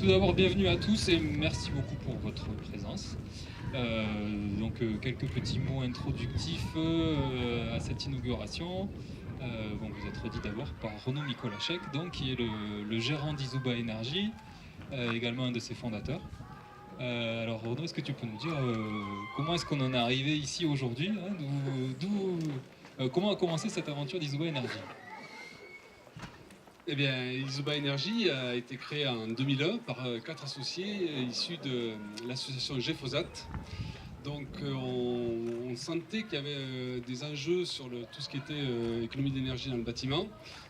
Tout d'abord, bienvenue à tous et merci beaucoup pour votre présence. Quelques petits mots introductifs à cette inauguration. Vous êtes redit d'abord par Renaud Mikolachek, donc, qui est le gérant d'Izuba Energy, également un de ses fondateurs. Alors Renaud, est-ce que tu peux nous dire comment est-ce qu'on en est arrivé ici aujourd'hui, hein, comment a commencé cette aventure d'Izuba Energy? Eh bien, Izuba Energy a été créé en 2001 par 4 associés issus de l'association Glyphosate. Donc on sentait qu'il y avait des enjeux sur tout ce qui était économie d'énergie dans le bâtiment.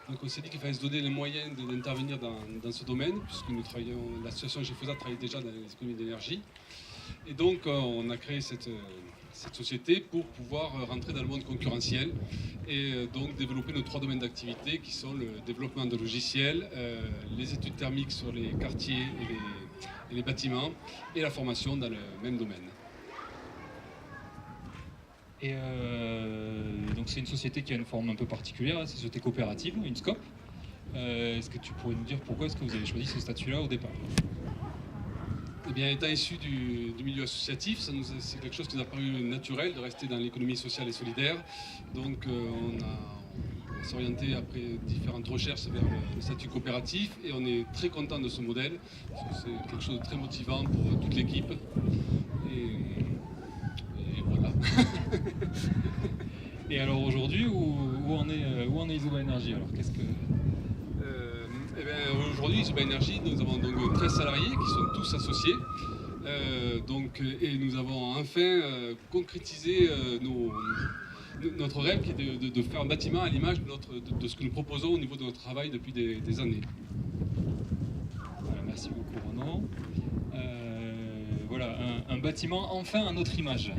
Donc on s'est dit qu'il fallait se donner les moyens d'intervenir dans ce domaine, puisque l'association Glyphosate travaillait déjà dans les économies d'énergie. Et donc on a créé cette société pour pouvoir rentrer dans le monde concurrentiel et donc développer nos 3 domaines d'activité qui sont le développement de logiciels, les études thermiques sur les quartiers et les bâtiments et la formation dans le même domaine. Et donc c'est une société qui a une forme un peu particulière, c'est une société coopérative, une SCOP. Est-ce que tu pourrais nous dire pourquoi est-ce que vous avez choisi ce statut-là au départ? Eh bien, étant issu du milieu associatif, c'est quelque chose qui nous a paru naturel de rester dans l'économie sociale et solidaire. Donc on s'est orienté après différentes recherches vers le statut coopératif et on est très content de ce modèle parce que c'est quelque chose de très motivant pour toute l'équipe. Et voilà. Et alors aujourd'hui, où en est Izuba Energy? Alors qu'est-ce que... Aujourd'hui, Izuba Energy, nous avons donc 13 salariés qui sont tous associés. Et nous avons enfin concrétisé notre rêve qui est de faire un bâtiment à l'image de ce que nous proposons au niveau de notre travail depuis des années. Voilà, merci beaucoup Renaud. Voilà, un bâtiment enfin à notre image.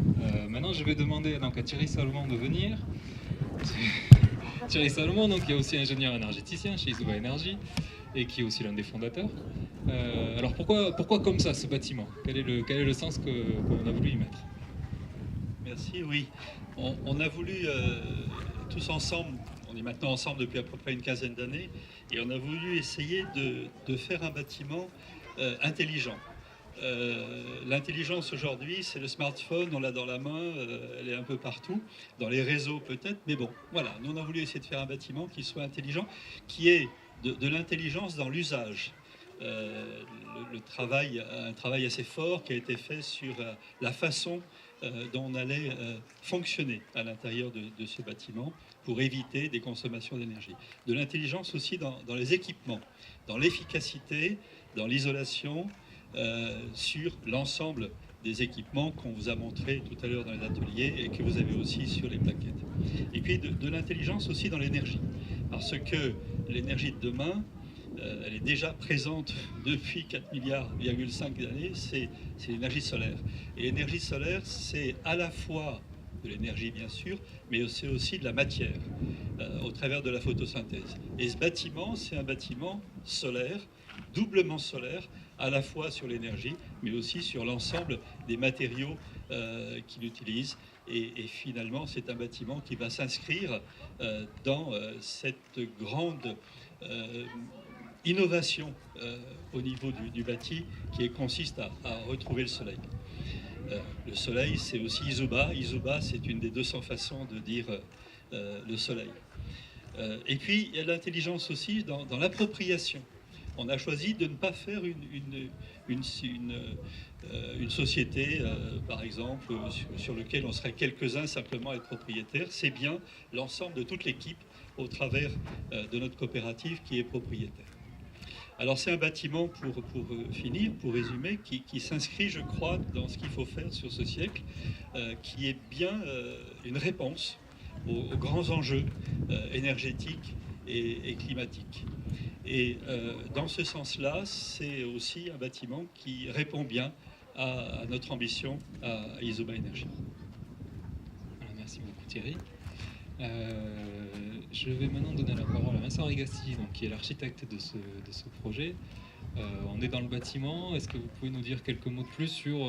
Maintenant je vais demander donc, à Thierry Salomon de venir. Thierry Salomon, donc, qui est aussi ingénieur énergéticien chez Izuba Energy et qui est aussi l'un des fondateurs. Alors pourquoi comme ça ce bâtiment? Quel est le sens qu'on a voulu y mettre? Merci, oui. On a voulu tous ensemble, on est maintenant ensemble depuis à peu près une quinzaine d'années, et on a voulu essayer de faire un bâtiment intelligent. L'intelligence aujourd'hui, c'est le smartphone, on l'a dans la main, elle est un peu partout, dans les réseaux peut-être, mais bon, voilà, nous on a voulu essayer de faire un bâtiment qui soit intelligent, qui ait de l'intelligence dans l'usage. Un travail assez fort qui a été fait sur la façon dont on allait fonctionner à l'intérieur de ce bâtiment pour éviter des consommations d'énergie. De l'intelligence aussi dans les équipements, dans l'efficacité, dans l'isolation, sur l'ensemble des équipements qu'on vous a montré tout à l'heure dans les ateliers et que vous avez aussi sur les plaquettes. Et puis de l'intelligence aussi dans l'énergie, parce que l'énergie de demain, elle est déjà présente depuis 4,5 milliards d'années, c'est l'énergie solaire. Et l'énergie solaire, c'est à la fois de l'énergie bien sûr, mais c'est aussi de la matière au travers de la photosynthèse. Et ce bâtiment, c'est un bâtiment solaire, doublement solaire, à la fois sur l'énergie, mais aussi sur l'ensemble des matériaux qu'il utilise. Et finalement, c'est un bâtiment qui va s'inscrire dans cette grande innovation au niveau du bâti qui consiste à retrouver le soleil. Le soleil, c'est aussi Izuba. Izuba, c'est une des 200 façons de dire le soleil. Et puis, il y a l'intelligence aussi dans l'appropriation. On a choisi de ne pas faire une société, par exemple, sur laquelle on serait quelques-uns simplement à être propriétaires. C'est bien l'ensemble de toute l'équipe au travers de notre coopérative qui est propriétaire. Alors c'est un bâtiment, pour finir, pour résumer, qui s'inscrit, je crois, dans ce qu'il faut faire sur ce siècle, qui est bien une réponse aux grands enjeux énergétiques et climatiques. Et dans ce sens-là, c'est aussi un bâtiment qui répond bien à notre ambition à Izuba Energy. Voilà, merci beaucoup Thierry. Je vais maintenant donner la parole à Vincent Rigassi, donc, qui est l'architecte de ce projet. On est dans le bâtiment. Est-ce que vous pouvez nous dire quelques mots de plus sur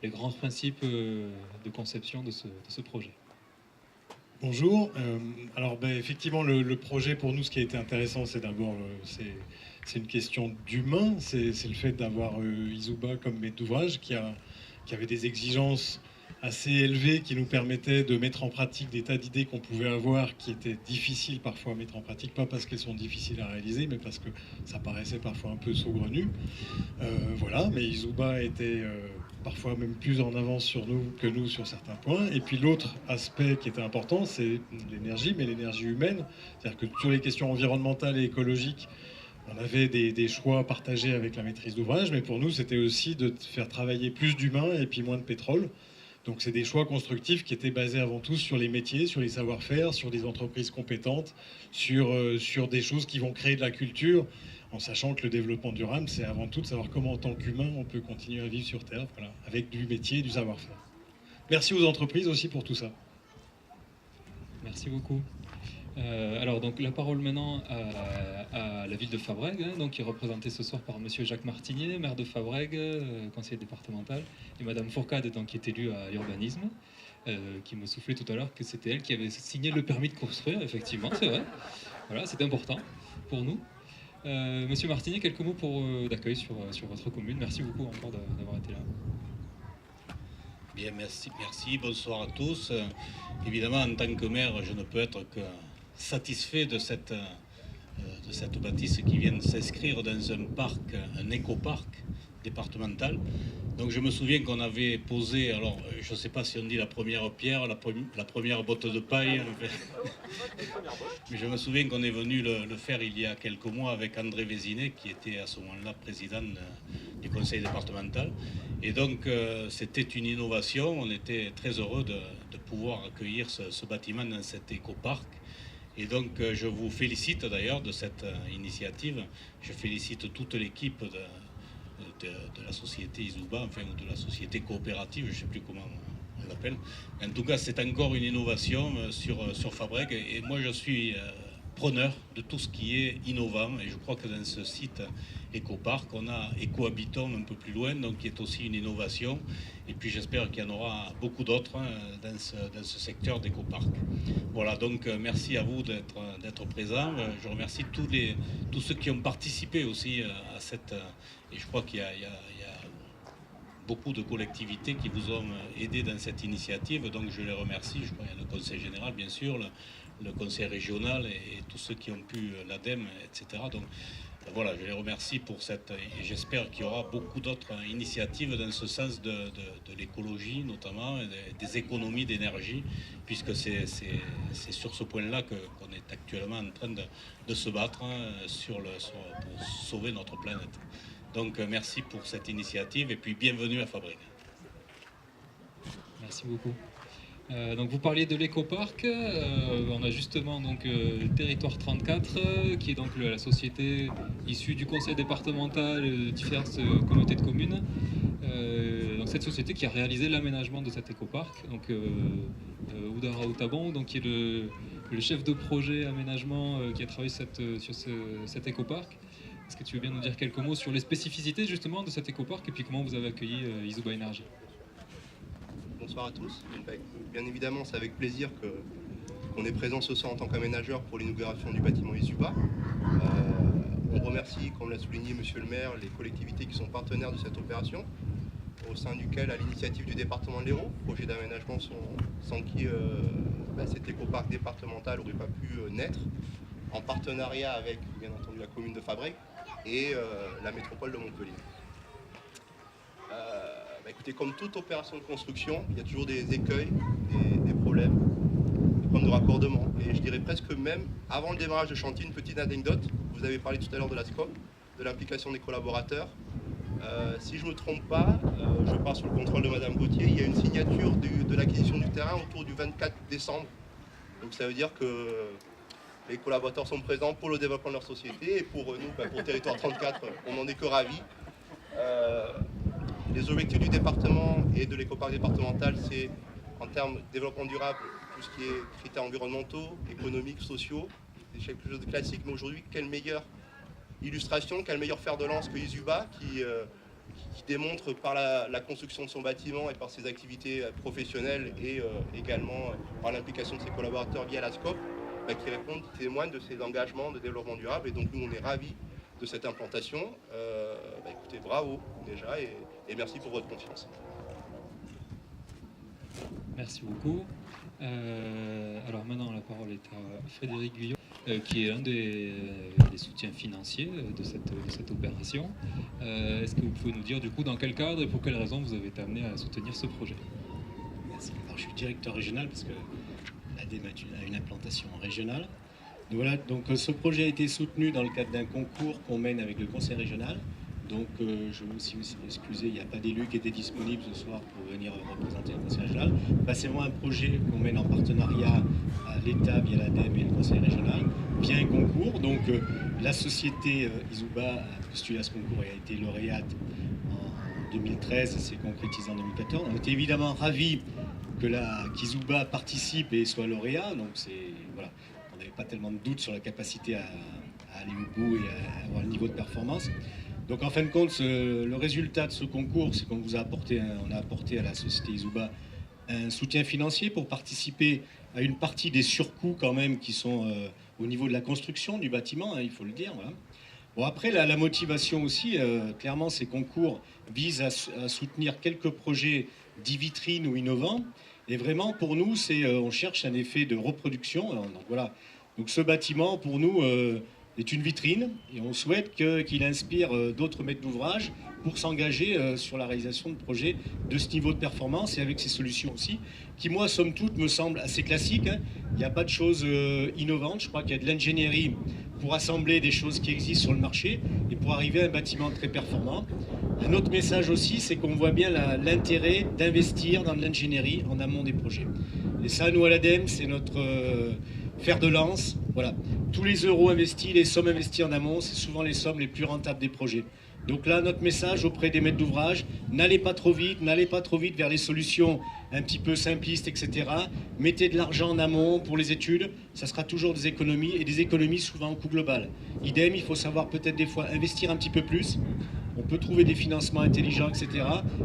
les grands principes de conception de ce projet? Bonjour. Alors effectivement, le projet pour nous, ce qui a été intéressant, c'est d'abord c'est une question d'humain, c'est le fait d'avoir Izuba comme maître d'ouvrage qui avait des exigences assez élevées qui nous permettaient de mettre en pratique des tas d'idées qu'on pouvait avoir qui étaient difficiles parfois à mettre en pratique, pas parce qu'elles sont difficiles à réaliser, mais parce que ça paraissait parfois un peu saugrenu. Voilà, mais Izuba était parfois même plus en avance sur nous que nous sur certains points. Et puis l'autre aspect qui était important, c'est l'énergie, mais l'énergie humaine. C'est-à-dire que sur les questions environnementales et écologiques, on avait des choix partagés avec la maîtrise d'ouvrage, mais pour nous, c'était aussi de faire travailler plus d'humains et puis moins de pétrole. Donc c'est des choix constructifs qui étaient basés avant tout sur les métiers, sur les savoir-faire, sur des entreprises compétentes, sur des choses qui vont créer de la culture, en sachant que le développement durable, c'est avant tout de savoir comment, en tant qu'humain, on peut continuer à vivre sur Terre, voilà, avec du métier et du savoir-faire. Merci aux entreprises aussi pour tout ça. Merci beaucoup. Alors, donc, la parole maintenant à la ville de Fabrègues, hein, donc, qui est représentée ce soir par Monsieur Jacques Martinier, maire de Fabrègues, conseiller départemental, et Madame Fourcade, donc, qui est élue à l'urbanisme, qui me soufflait tout à l'heure que c'était elle qui avait signé le permis de construire, effectivement, c'est vrai. Voilà, c'est important pour nous. Monsieur Martinier, quelques mots d'accueil sur votre commune. Merci beaucoup encore d'avoir été là. Bien, merci, bonsoir à tous. Évidemment, en tant que maire, je ne peux être que satisfait de cette bâtisse qui vient de s'inscrire dans un parc, un éco-parc départemental. Donc je me souviens qu'on avait posé, alors je ne sais pas si on dit la première pierre, la première botte de paille, mais je me souviens qu'on est venu le faire il y a quelques mois avec André Vézinet, qui était à ce moment-là président du conseil départemental. Et donc c'était une innovation, on était très heureux de pouvoir accueillir ce bâtiment dans cet éco-parc. Et donc je vous félicite d'ailleurs de cette initiative, je félicite toute l'équipe de la société Izuba, enfin ou de la société coopérative, je ne sais plus comment on l'appelle. En tout cas, c'est encore une innovation sur Fabrègues, et moi je suis preneur de tout ce qui est innovant, et je crois que dans ce site éco-parc, on a Ecohabiton un peu plus loin, donc qui est aussi une innovation, et puis j'espère qu'il y en aura beaucoup d'autres dans ce secteur d'éco-parc. Voilà, donc merci à vous d'être présents. Je remercie tous ceux qui ont participé aussi à cette... Et je crois qu'il y a beaucoup de collectivités qui vous ont aidé dans cette initiative, donc je les remercie. Je crois qu'il y a le conseil général, bien sûr, le conseil régional et tous ceux qui ont pu, l'ADEME, etc. Donc voilà, je les remercie pour cette... Et j'espère qu'il y aura beaucoup d'autres initiatives dans ce sens de l'écologie, notamment, des économies d'énergie, puisque c'est sur ce point-là qu'on est actuellement en train de se battre pour sauver notre planète. Donc merci pour cette initiative et puis bienvenue à Fabrègues. Merci beaucoup. Donc vous parliez de l'éco-parc, on a justement donc Territoire 34 qui est donc la société issue du conseil départemental et de diverses communautés de communes. Donc cette société qui a réalisé l'aménagement de cet éco-parc, donc Oudara Outabon, donc qui est le chef de projet aménagement qui a travaillé sur cet éco-parc. Est-ce que tu veux bien nous dire quelques mots sur les spécificités justement de cet éco-parc et puis comment vous avez accueilli Izuba Énergie? Bonsoir à tous. Bien évidemment, c'est avec plaisir qu'on est présent ce soir en tant qu'aménageur pour l'inauguration du bâtiment Izuba. On remercie, comme l'a souligné Monsieur le maire, les collectivités qui sont partenaires de cette opération, au sein duquel, à l'initiative du département de l'Hérault, projet d'aménagement sans qui cet éco-parc départemental n'aurait pas pu naître, en partenariat avec, bien entendu, la commune de Fabrègues et la métropole de Montpellier. Écoutez, comme toute opération de construction, il y a toujours des écueils, des problèmes de raccordement. Et je dirais presque même, avant le démarrage de chantier, une petite anecdote. Vous avez parlé tout à l'heure de la SCOP, de l'implication des collaborateurs. Si je ne me trompe pas, je pars sous le contrôle de Madame Gauthier, il y a une signature de l'acquisition du terrain autour du 24 décembre. Donc ça veut dire que les collaborateurs sont présents pour le développement de leur société et pour nous, pour Territoire 34, on n'en est que ravis. Les objectifs du département et de l'éco-parc départemental, c'est en termes de développement durable, tout ce qui est critères environnementaux, économiques, sociaux, c'est quelque chose de classique, mais aujourd'hui, quelle meilleure illustration, quel meilleur fer de lance que Izuba qui démontre par la construction de son bâtiment et par ses activités professionnelles et également par l'implication de ses collaborateurs liés à la SCOP, qui répondent, qui témoignent de ses engagements de développement durable. Et donc nous, on est ravis de cette implantation. Écoutez, bravo déjà et merci pour votre confiance. Merci beaucoup. Alors maintenant, la parole est à Frédéric Guyot, qui est un des soutiens financiers de cette opération. Est-ce que vous pouvez nous dire du coup dans quel cadre et pour quelles raisons vous avez été amené à soutenir ce projet? Merci. Alors, je suis directeur régional parce que l'ADEME a une implantation régionale. Donc ce projet a été soutenu dans le cadre d'un concours qu'on mène avec le conseil régional. Donc je veux aussi m'excuser, il n'y a pas d'élus qui étaient disponibles ce soir pour venir représenter le conseil régional. C'est vraiment un projet qu'on mène en partenariat à l'État via l'ADEME et le conseil régional via un concours. Donc la société Izuba a postulé à ce concours et a été lauréate en 2013, c'est concrétisé en 2014. On était évidemment ravis qu'Izuba participe et soit lauréat. Donc voilà, on n'avait pas tellement de doutes sur la capacité à aller au bout et à avoir le niveau de performance. Donc en fin de compte, le résultat de ce concours, c'est qu'on a apporté à la société Izuba un soutien financier pour participer à une partie des surcoûts quand même qui sont au niveau de la construction du bâtiment, hein, il faut le dire. Voilà. Bon, après, la motivation aussi, clairement, ces concours visent à soutenir quelques projets dits vitrines ou innovants. Et vraiment, pour nous, on cherche un effet de reproduction. Donc voilà. Donc ce bâtiment, pour nous, est une vitrine et on souhaite qu'il inspire d'autres maîtres d'ouvrage pour s'engager sur la réalisation de projets de ce niveau de performance et avec ces solutions aussi, qui moi, somme toute, me semblent assez classiques. Hein. Il n'y a pas de choses innovantes. Je crois qu'il y a de l'ingénierie pour assembler des choses qui existent sur le marché et pour arriver à un bâtiment très performant. Un autre message aussi, c'est qu'on voit bien l'intérêt d'investir dans de l'ingénierie en amont des projets. Et ça, nous, à l'ADEME, c'est notre fer de lance. Voilà. Tous les euros investis, les sommes investies en amont, c'est souvent les sommes les plus rentables des projets. Donc là, notre message auprès des maîtres d'ouvrage, n'allez pas trop vite vers les solutions un petit peu simplistes, etc. Mettez de l'argent en amont pour les études, ça sera toujours des économies, et des économies souvent en coût global. Idem, il faut savoir peut-être des fois investir un petit peu plus. On peut trouver des financements intelligents, etc.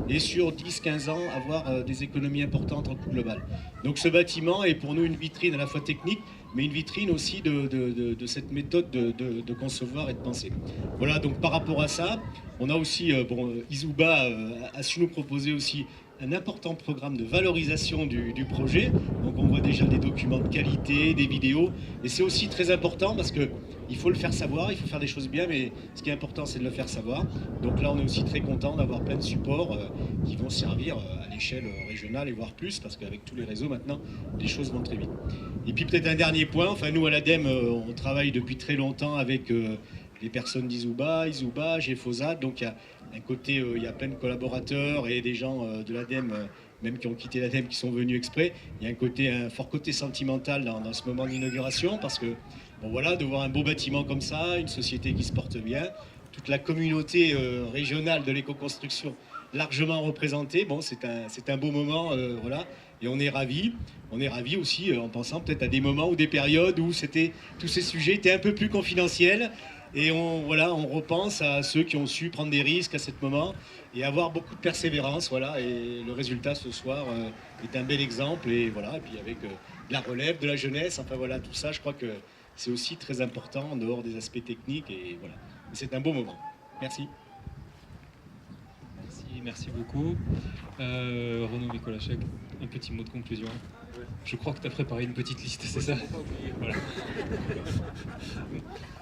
Et sur 10-15 ans, avoir des économies importantes en coût global. Donc ce bâtiment est pour nous une vitrine à la fois technique, mais une vitrine aussi de cette méthode de concevoir et de penser. Voilà, donc par rapport à ça, on a aussi, Izuba a su nous proposer aussi un important programme de valorisation du projet. Donc on voit déjà des documents de qualité, des vidéos. Et c'est aussi très important parce qu'il faut le faire savoir, il faut faire des choses bien, mais ce qui est important, c'est de le faire savoir. Donc là, on est aussi très content d'avoir plein de supports qui vont servir à l'échelle régionale et voire plus, parce qu'avec tous les réseaux, maintenant, les choses vont très vite. Et puis peut-être un dernier point, enfin nous à l'ADEME, on travaille depuis très longtemps avec les personnes d'Izuba, GFOSAT, donc il y a un côté, il y a plein de collaborateurs et des gens de l'ADEME, même qui ont quitté l'ADEME, qui sont venus exprès. Il y a un fort côté sentimental dans ce moment d'inauguration, parce que, bon voilà, de voir un beau bâtiment comme ça, une société qui se porte bien, toute la communauté régionale de l'éco-construction largement représentée, bon, c'est un beau moment, voilà, et on est ravis aussi en pensant peut-être à des moments ou des périodes où tous ces sujets étaient un peu plus confidentiels. Et on repense à ceux qui ont su prendre des risques à ce moment et avoir beaucoup de persévérance. Voilà, et le résultat ce soir est un bel exemple. Et voilà, et puis avec de la relève, de la jeunesse, enfin voilà, tout ça, je crois que c'est aussi très important en dehors des aspects techniques. Et voilà, c'est un beau moment. Merci. Merci beaucoup. Renaud Mikolajczyk, un petit mot de conclusion. Je crois que tu as préparé une petite liste, c'est ça? Voilà.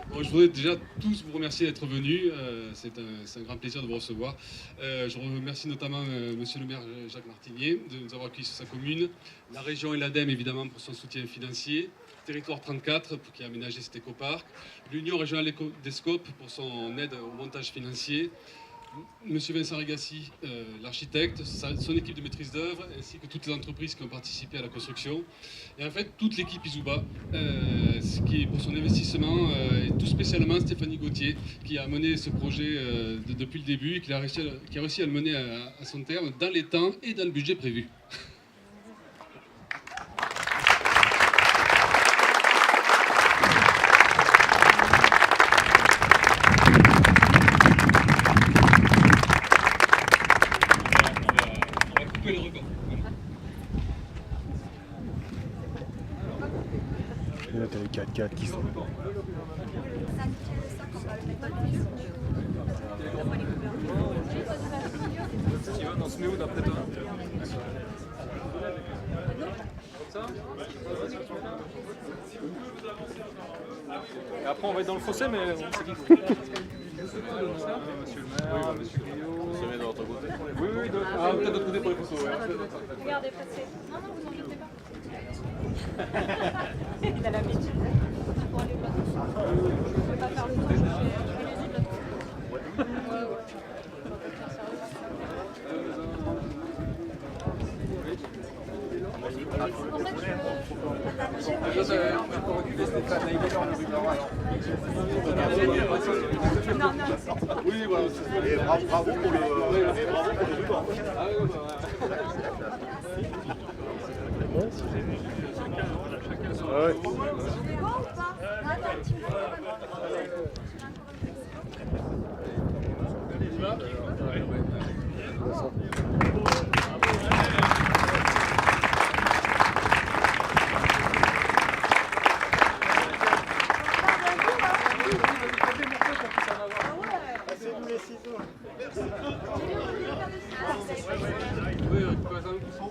Bon, je voudrais déjà tous vous remercier d'être venus. C'est un grand plaisir de vous recevoir. Je remercie notamment Monsieur le maire Jacques Martinier de nous avoir accueillis sur sa commune, la région et l'ADEME évidemment pour son soutien financier, Territoire 34 pour qui a aménagé cet écoparc, l'Union régionale des Scopes pour son aide au montage financier, Monsieur Vincent Regassi, l'architecte, son équipe de maîtrise d'œuvre, ainsi que toutes les entreprises qui ont participé à la construction. Et en fait, toute l'équipe Izuba, qui pour son investissement, et tout spécialement Stéphanie Gauthier, qui a mené ce projet depuis le début et qui a réussi à le mener à son terme dans les temps et dans le budget prévu. Et là, t'as les 4x4 qui sont. Steven, on se met où d'après toi? Comme ça? Et après on va être dans le fossé, mais on s'est dit. Monsieur le maire, monsieur Guillaume. On se met de l'autre côté. Oui, oui, peut-être de l'autre côté pour les photos. Regardez, passez. Non, non, vous n'en jetez pas. Il a l'habitude. Pour aller pas toucher. Je ne peux pas faire le tour. Je vais les aider de l'autre côté. Ouais, ouais. Oui, voilà. Et bravo pour le ruban. Oui, récupérer ça.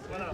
Voilà.